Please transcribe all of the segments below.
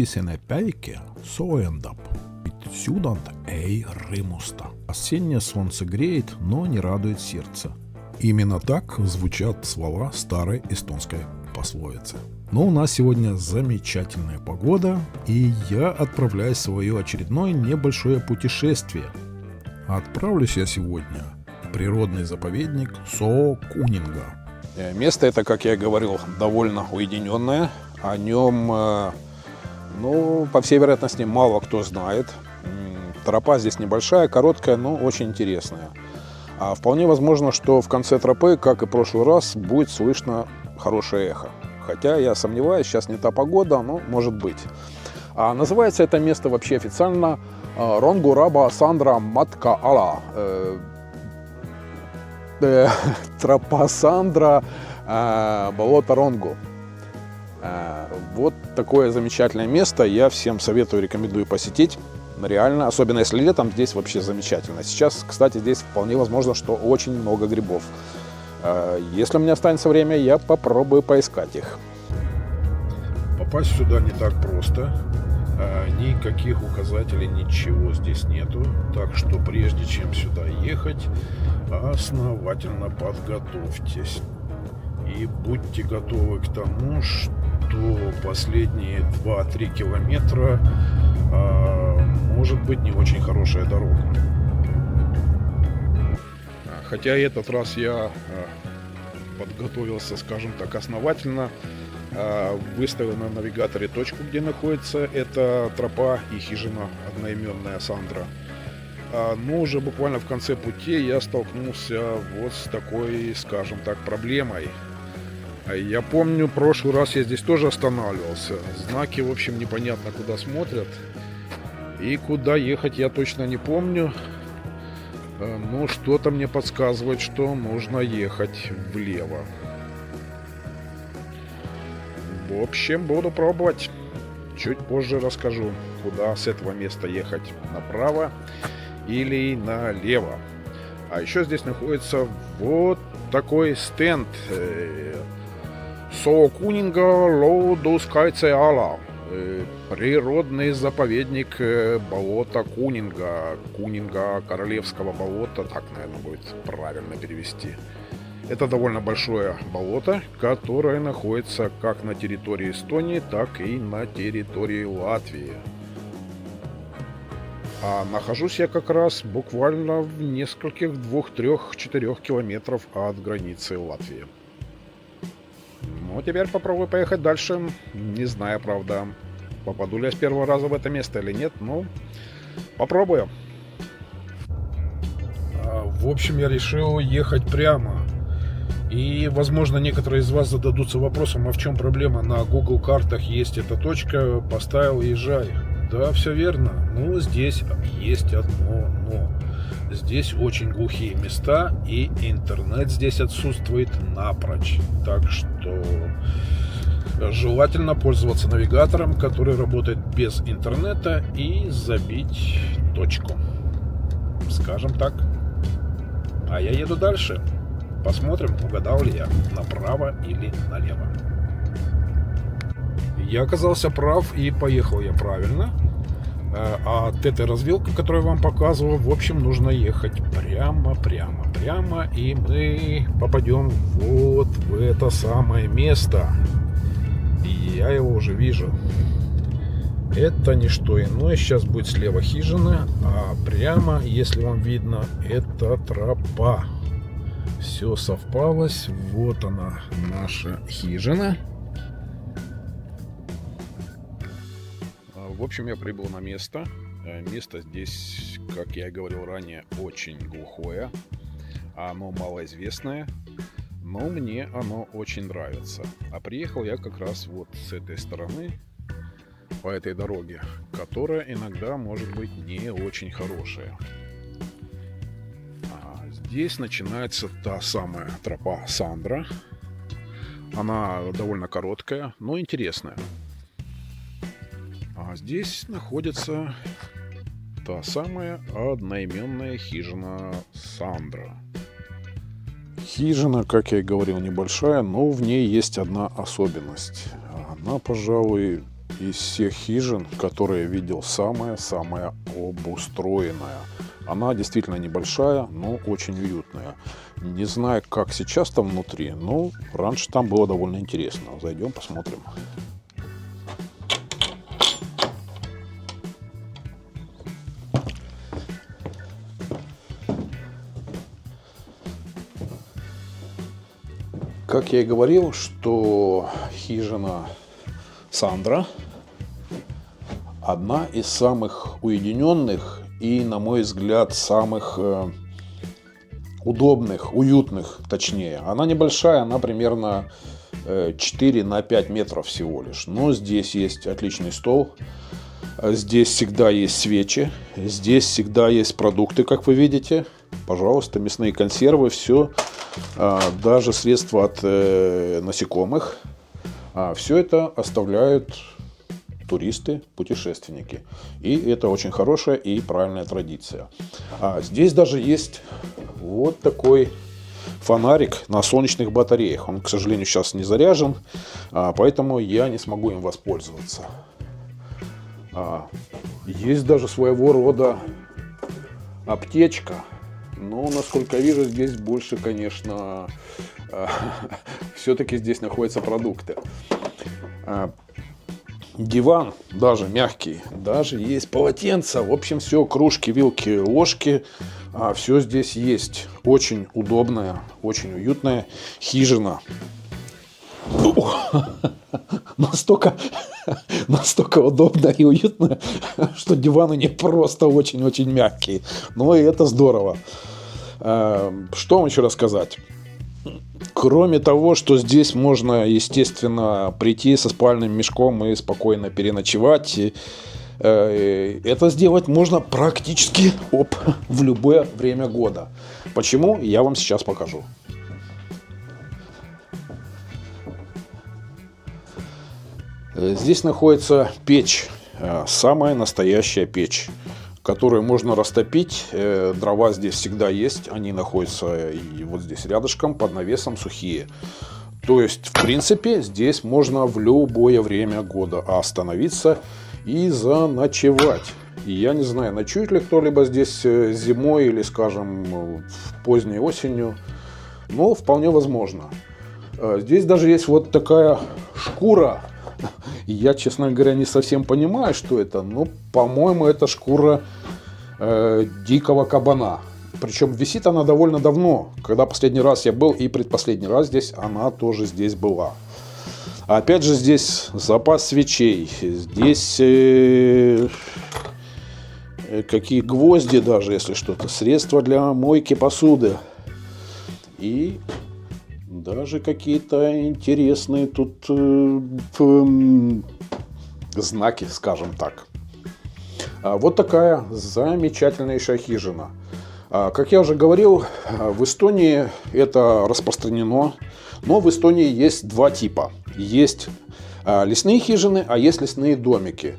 Julkisena päike soojendab, сюдант эй рымуста. Осеннее солнце греет, но не радует сердце. Именно так звучат слова старой эстонской пословицы. Но у нас сегодня замечательная погода, и я отправляюсь в свое очередное небольшое путешествие. Отправлюсь я сегодня в природный заповедник Соокунинга. Место это, как я и говорил, довольно уединенное. О нем, по всей вероятности, мало кто знает. Тропа здесь небольшая, короткая, но очень интересная. А вполне возможно, что в конце тропы, как и в прошлый раз, будет слышно хорошее эхо. Хотя я сомневаюсь, сейчас не та погода, но может быть. А называется это место вообще официально Ронгураба Сандра Матка Ала. Тропа Сандра, болото Ронгу. Вот такое замечательное место. Я всем советую, рекомендую посетить. Реально, особенно если летом, здесь вообще замечательно. Сейчас, кстати, здесь вполне возможно, что очень много грибов. Если у меня останется время, я попробую поискать их. Попасть сюда не так просто. Никаких указателей, ничего здесь нету. Так что прежде чем сюда ехать, основательно подготовьтесь. И будьте готовы к тому, что последние 2-3 километра может быть не очень хорошая дорога. Хотя этот раз я подготовился, скажем так, основательно. Выставил на навигаторе точку, где находится эта тропа и хижина одноименная Сандра. Но уже буквально в конце пути я столкнулся вот с такой, скажем так, проблемой. Я помню, в прошлый раз я здесь тоже останавливался. Знаки, в общем, непонятно куда смотрят. И куда ехать я точно не помню. Но что-то мне подсказывает, что нужно ехать влево. В общем, буду пробовать. Чуть позже расскажу, куда с этого места ехать. Направо или налево. А еще здесь находится вот такой стенд. Соокунинга Лоудускайцеала. Природный заповедник болота Кунинга. Кунинга королевского болота, так, наверное, будет правильно перевести. Это довольно большое болото, которое находится как на территории Эстонии, так и на территории Латвии. А нахожусь я как раз буквально в нескольких 2-3-4 километров от границы Латвии. Ну, теперь попробую поехать дальше. Не знаю, правда, попаду ли я с первого раза в это место или нет, но попробую. В общем, я решил ехать прямо. И, возможно, некоторые из вас зададутся вопросом, а в чем проблема? На Google картах есть эта точка, поставил, езжай. Да, все верно. Но здесь есть одно но. Здесь очень глухие места, и интернет здесь отсутствует напрочь. Так что желательно пользоваться навигатором, который работает без интернета, и забить точку. Скажем так. А я еду дальше. Посмотрим, угадал ли я, направо или налево. Я оказался прав, и поехал я правильно. А от этой развилки, которую я вам показывал, в общем, нужно ехать прямо, и мы попадем вот в это самое место. И я его уже вижу. Это не что иное. Сейчас будет слева хижина, а прямо, если вам видно, это тропа. Все совпалось. Вот она, наша хижина. В общем, я прибыл на место. Место здесь, как я и говорил ранее, очень глухое. Оно малоизвестное, но мне оно очень нравится. А приехал я как раз вот с этой стороны, по этой дороге, которая иногда может быть не очень хорошая. Здесь начинается та самая тропа Сандра. Она довольно короткая, но интересная. А здесь находится та самая одноименная хижина Сандра. Хижина, как я и говорил, небольшая, но в ней есть одна особенность. Она, пожалуй, из всех хижин, которые я видел, самая обустроенная. Она действительно небольшая, но очень уютная. Не знаю, как сейчас там внутри, но раньше там было довольно интересно. Зайдем, посмотрим. Как я и говорил, что хижина Сандра одна из самых уединенных и, на мой взгляд, самых удобных, уютных, точнее. Она небольшая, она примерно 4 на 5 метров всего лишь. Но здесь есть отличный стол, здесь всегда есть свечи, здесь всегда есть продукты, как вы видите. Пожалуйста, мясные консервы, все, даже средства от насекомых. Все это оставляют туристы, путешественники. И это очень хорошая и правильная традиция. Здесь даже есть вот такой фонарик на солнечных батареях. Он, к сожалению, сейчас не заряжен, поэтому я не смогу им воспользоваться. Есть даже своего рода аптечка. Но, насколько я вижу, здесь больше, конечно, все-таки здесь находятся продукты. Диван даже мягкий, даже есть полотенце. В общем, все, кружки, вилки, ложки, все здесь есть. Очень удобная, очень уютная хижина. Настолько удобно и уютно, что диваны не просто очень-очень мягкие. Но и это здорово. Что вам еще рассказать? Кроме того, что здесь можно, естественно, прийти со спальным мешком и спокойно переночевать, это сделать можно практически в любое время года. Почему? Я вам сейчас покажу. Здесь находится печь, самая настоящая печь, которую можно растопить. Дрова здесь всегда есть, они находятся и вот здесь рядышком, под навесом, сухие. То есть, в принципе, здесь можно в любое время года остановиться и заночевать. И я не знаю, ночует ли кто-либо здесь зимой или, скажем, поздней осенью, но вполне возможно. Здесь даже есть вот такая шкура. Я, честно говоря, не совсем понимаю, что это, но, по-моему, это шкура дикого кабана. Причем висит она довольно давно. Когда последний раз я был и предпоследний раз здесь, она тоже здесь была. Опять же, здесь запас свечей. Здесь какие гвозди даже, если что-то. Средства для мойки посуды. И даже какие-то интересные тут знаки, скажем так. Вот такая замечательнейшая хижина. Как я уже говорил, в Эстонии это распространено, но в Эстонии есть два типа. Есть лесные хижины, а есть лесные домики.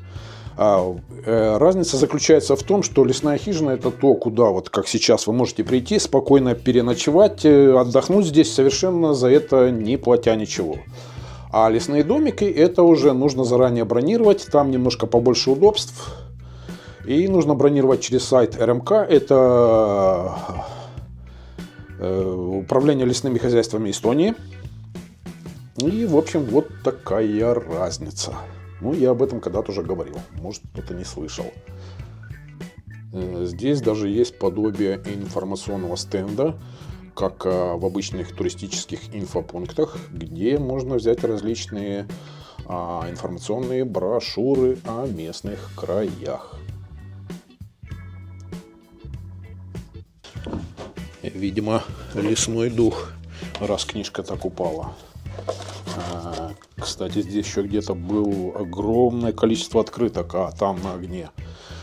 Разница заключается в том, что лесная хижина — это то, куда, вот как сейчас, вы можете прийти, спокойно переночевать, отдохнуть здесь, совершенно за это не платя ничего. А лесные домики — это уже нужно заранее бронировать, там немножко побольше удобств. И нужно бронировать через сайт РМК, это Управление лесными хозяйствами Эстонии. И, в общем, вот такая разница. Ну, я об этом когда-то уже говорил, может, кто-то не слышал. Здесь даже есть подобие информационного стенда, как в обычных туристических инфопунктах, где можно взять различные информационные брошюры о местных краях. Видимо, лесной дух, раз книжка так упала. Кстати, здесь еще где-то было огромное количество открыток, там на огне.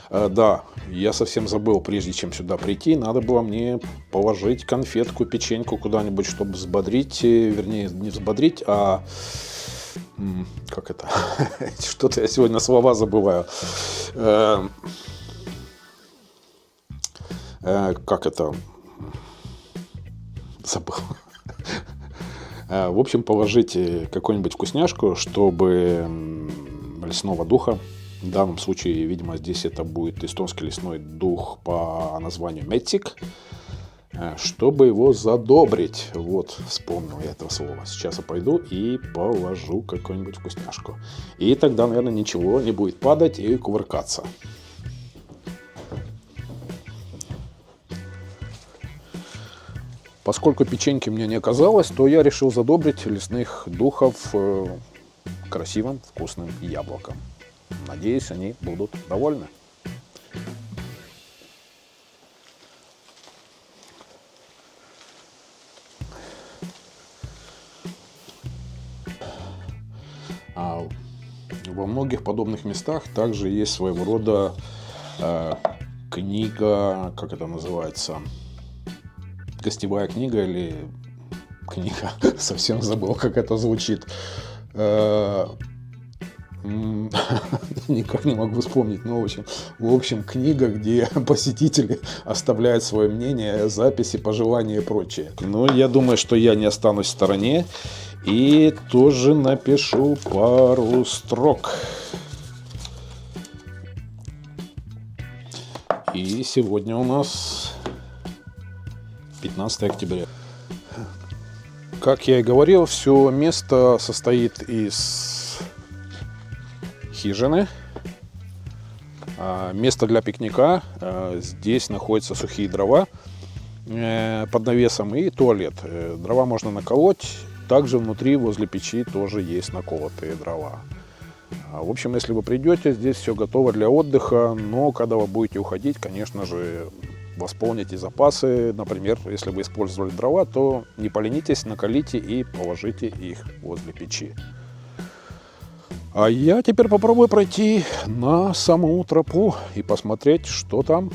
Да, я совсем забыл, прежде чем сюда прийти, надо было мне положить конфетку, печеньку куда-нибудь, чтобы взбодрить, вернее, не взбодрить, а... Как это? Что-то я сегодня слова забываю. Как это? Забыл. В общем, положите какую-нибудь вкусняшку, чтобы лесного духа. В данном случае, видимо, здесь это будет эстонский лесной дух по названию Метсик. Чтобы его задобрить, вот, вспомнил я это слово. Сейчас я пойду и положу какую-нибудь вкусняшку. И тогда, наверное, ничего не будет падать и кувыркаться. Поскольку печеньки мне не оказалось, то я решил задобрить лесных духов красивым вкусным яблоком. Надеюсь, они будут довольны. Во многих подобных местах также есть своего рода книга, как это называется, гостевая книга или книга, совсем забыл, как это звучит. Никак не могу вспомнить, но в общем книга, где посетители оставляют свое мнение, записи, пожелания и прочее. Но я думаю, что я не останусь в стороне и тоже напишу пару строк. И сегодня у нас 15 октября. Как я и говорил, все место состоит из хижины, место для пикника. Здесь находятся сухие дрова под навесом и туалет. Дрова можно наколоть. Также внутри, возле печи, тоже есть наколотые дрова. В общем, если вы придете, здесь все готово для отдыха, но когда вы будете уходить, конечно же, восполните запасы. Например, если вы использовали дрова, то не поленитесь, накалите и положите их возле печи. А я теперь попробую пройти на саму тропу и посмотреть, что там.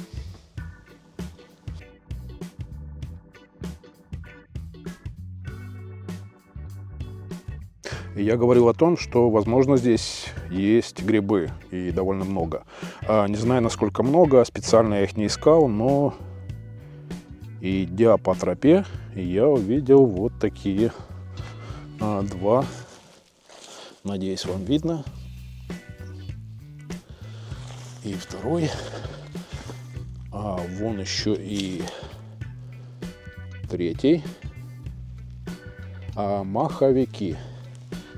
Я говорил о том, что, возможно, здесь есть грибы, и довольно много. Не знаю, насколько много, специально я их не искал, но, идя по тропе, я увидел вот такие два. Надеюсь, вам видно. И второй. Вон еще и третий. Маховики.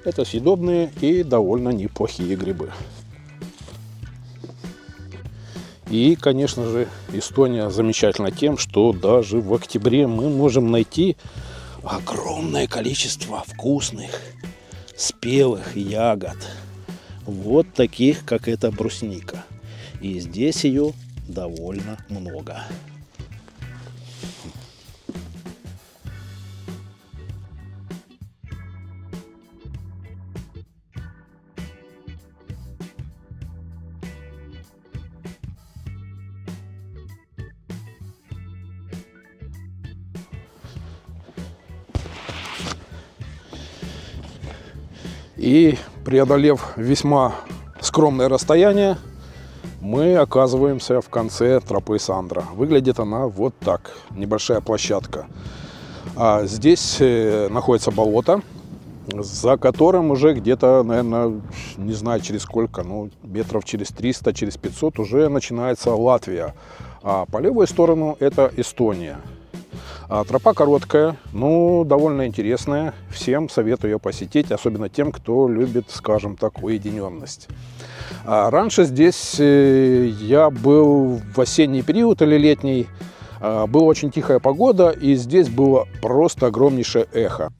Это съедобные и довольно неплохие грибы. И, конечно же, Эстония замечательна тем, что даже в октябре мы можем найти огромное количество вкусных, спелых ягод. Вот таких, как эта брусника. И здесь ее довольно много. И, преодолев весьма скромное расстояние, мы оказываемся в конце тропы Сандра. Выглядит она вот так. Небольшая площадка. Здесь находится болото, за которым уже где-то, наверное, не знаю через сколько, ну, метров через 300, через 500 уже начинается Латвия. А по левую сторону это Эстония. Тропа короткая, но довольно интересная. Всем советую ее посетить, особенно тем, кто любит, скажем так, уединенность. Раньше здесь я был в осенний период или летний. Была очень тихая погода, и здесь было просто огромнейшее эхо.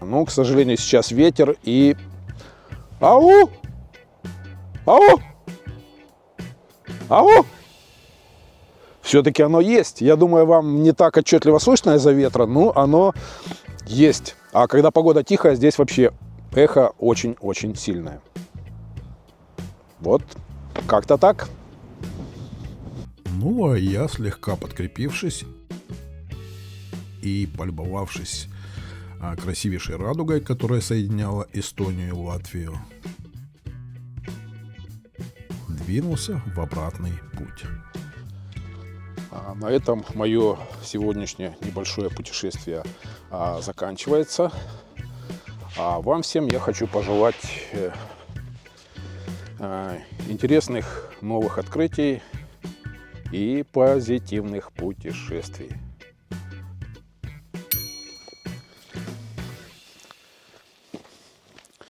Но, к сожалению, сейчас ветер и... Ау! Ау! Ау! Все-таки оно есть. Я думаю, вам не так отчетливо слышно из-за ветра, но оно есть. А когда погода тихая, здесь вообще эхо очень-очень сильное. Вот, как-то так. Ну, а я, слегка подкрепившись и полюбовавшись красивейшей радугой, которая соединяла Эстонию и Латвию, двинулся в обратный путь. На этом мое сегодняшнее небольшое путешествие заканчивается. А вам всем я хочу пожелать интересных новых открытий и позитивных путешествий.